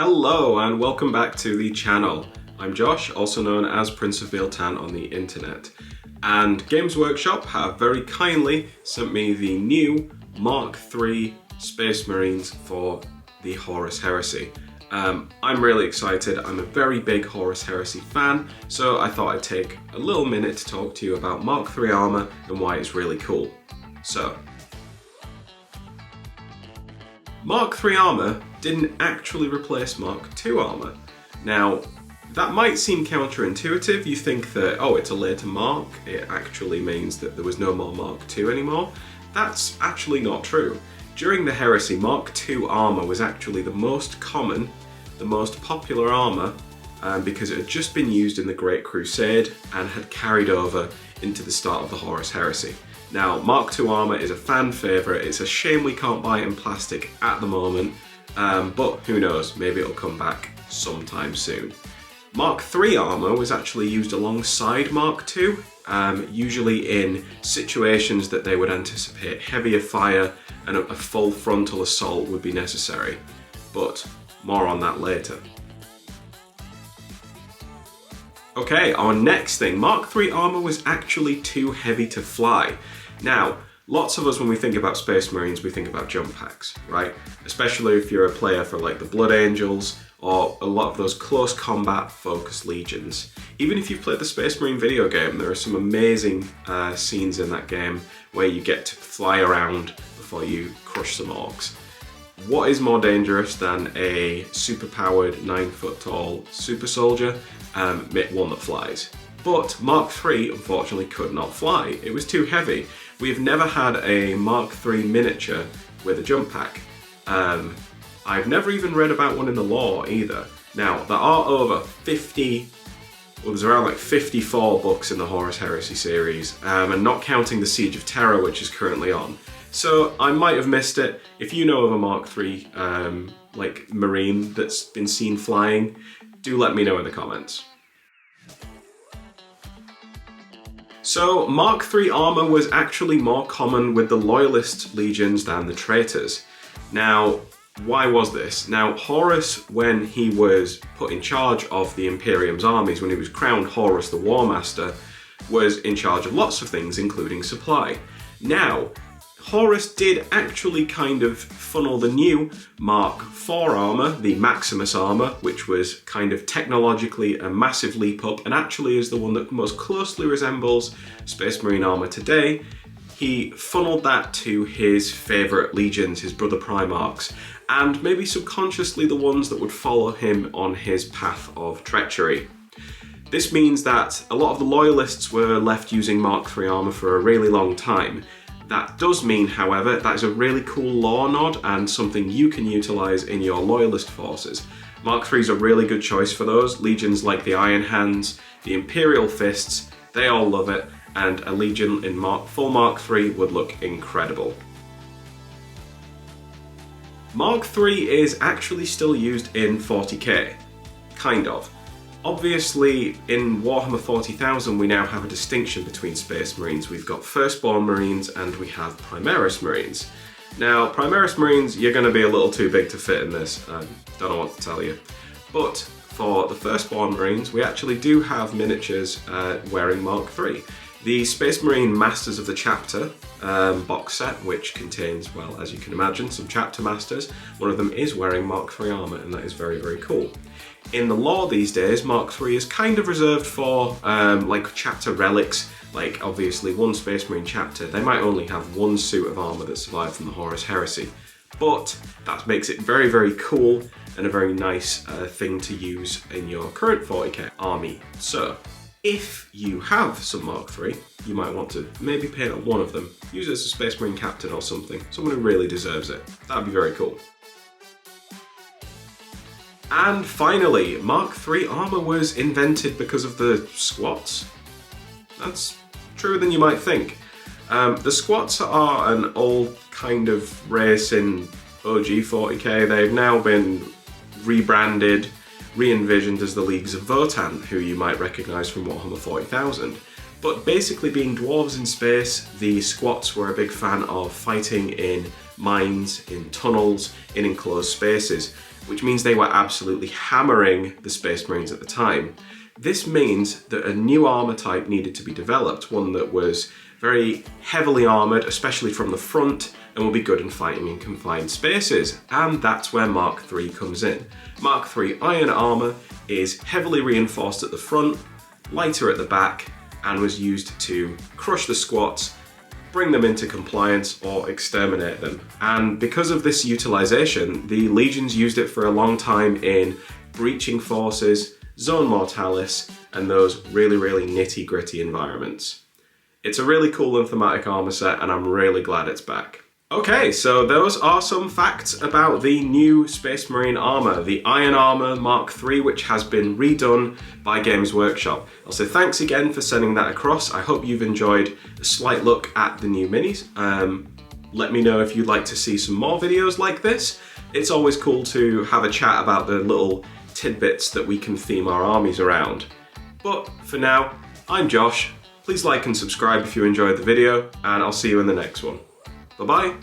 Hello and welcome back to the channel. I'm Josh, also known as Prince of Bealtan on the internet. And Games Workshop have very kindly sent me the new Mark III Space Marines for the Horus Heresy. I'm really excited. I'm a very big Horus Heresy fan, so I thought I'd take a little minute to talk to you about Mark III armor and why it's really cool. So, Mark III armor didn't actually replace Mark II armor. Now, that might seem counterintuitive. You think that, oh, it's a later Mark, it actually means that there was no more Mark II anymore. That's actually not true. During the Heresy, Mark II armor was actually the most common, the most popular armor, because it had just been used in the Great Crusade and had carried over into the start of the Horus Heresy. Now, Mark II armor is a fan favourite. It's a shame we can't buy it in plastic at the moment, but who knows, maybe it'll come back sometime soon. Mark III armor was actually used alongside Mark II, usually in situations that they would anticipate heavier fire and a full frontal assault would be necessary. But more on that later. Okay, our next thing, Mark III armor was actually too heavy to fly. Now, lots of us when we think about Space Marines, we think about jump packs, right? Especially if you're a player for like the Blood Angels or a lot of those close combat focused legions. Even if you've played the Space Marine video game, there are some amazing scenes in that game where you get to fly around before you crush some orcs. What is more dangerous than a super-powered 9-foot tall super soldier, one that flies? But Mark III unfortunately could not fly. It was too heavy. We've never had a Mark III miniature with a jump pack. I've never even read about one in the lore either. Now, there are over 50, well, there's around like 54 books in the Horus Heresy series, and not counting the Siege of Terror, which is currently on. So I might have missed it. If you know of a Mark III like Marine that's been seen flying, do let me know in the comments. So Mark III armor was actually more common with the Loyalist legions than the traitors. Now, why was this? Now, Horus, when he was put in charge of the Imperium's armies, when he was crowned Horus the War Master, was in charge of lots of things, including supply. Now, Horus did actually kind of funnel the new Mark IV armor, the Maximus armor, which was kind of technologically a massive leap up and actually is the one that most closely resembles Space Marine armor today. He funneled that to his favourite legions, his brother Primarchs, and maybe subconsciously the ones that would follow him on his path of treachery. This means that a lot of the Loyalists were left using Mark III armor for a really long time. That does mean, however, that is a really cool lore nod and something you can utilise in your Loyalist forces. Mark III is a really good choice for those. Legions like the Iron Hands, the Imperial Fists, they all love it, and a legion in full Mark III would look incredible. Mark III is actually still used in 40k, kind of. Obviously, in Warhammer 40,000 we now have a distinction between Space Marines. We've got Firstborn Marines and we have Primaris Marines. Now, Primaris Marines, you're going to be a little too big to fit in this, don't know what to tell you. But for the Firstborn Marines, we actually do have miniatures wearing Mark III. The Space Marine Masters of the Chapter box set, which contains, well, as you can imagine, some chapter masters. One of them is wearing Mark III armor, and that is very, very cool. In the lore these days, Mark III is kind of reserved for like chapter relics, like obviously one Space Marine chapter. They might only have one suit of armor that survived from the Horus Heresy, but that makes it very, very cool and a very nice thing to use in your current 40k army. So, if you have some Mark III, you might want to maybe paint on one of them. Use it as a Space Marine captain or something. Someone who really deserves it. That'd be very cool. And finally, Mark III armor was invented because of the squats. That's truer than you might think. The squats are an old kind of race in OG 40k. They've now been rebranded, re-envisioned as the Leagues of Votann, who you might recognise from Warhammer 40,000. But basically being dwarves in space, the squats were a big fan of fighting in mines, in tunnels, in enclosed spaces. which means they were absolutely hammering the Space Marines at the time. This means that a new armour type needed to be developed, one that was very heavily armoured, especially from the front, and will be good in fighting in confined spaces, and that's where Mark III comes in. Mark III iron armour is heavily reinforced at the front, lighter at the back, and was used to crush the squats, bring them into compliance, or exterminate them. And because of this utilisation, the legions used it for a long time in breaching forces, zone mortalis, and those really nitty-gritty environments. It's a really cool and thematic armour set, and I'm really glad it's back. Okay, so those are some facts about the new Space Marine armour, the Iron Armour Mark III, which has been redone by Games Workshop. I'll say thanks again for sending that across. I hope you've enjoyed a slight look at the new minis. Let me know if you'd like to see some more videos like this. It's always cool to have a chat about the little tidbits that we can theme our armies around. But for now, I'm Josh. Please like and subscribe if you enjoyed the video, and I'll see you in the next one. Bye-bye.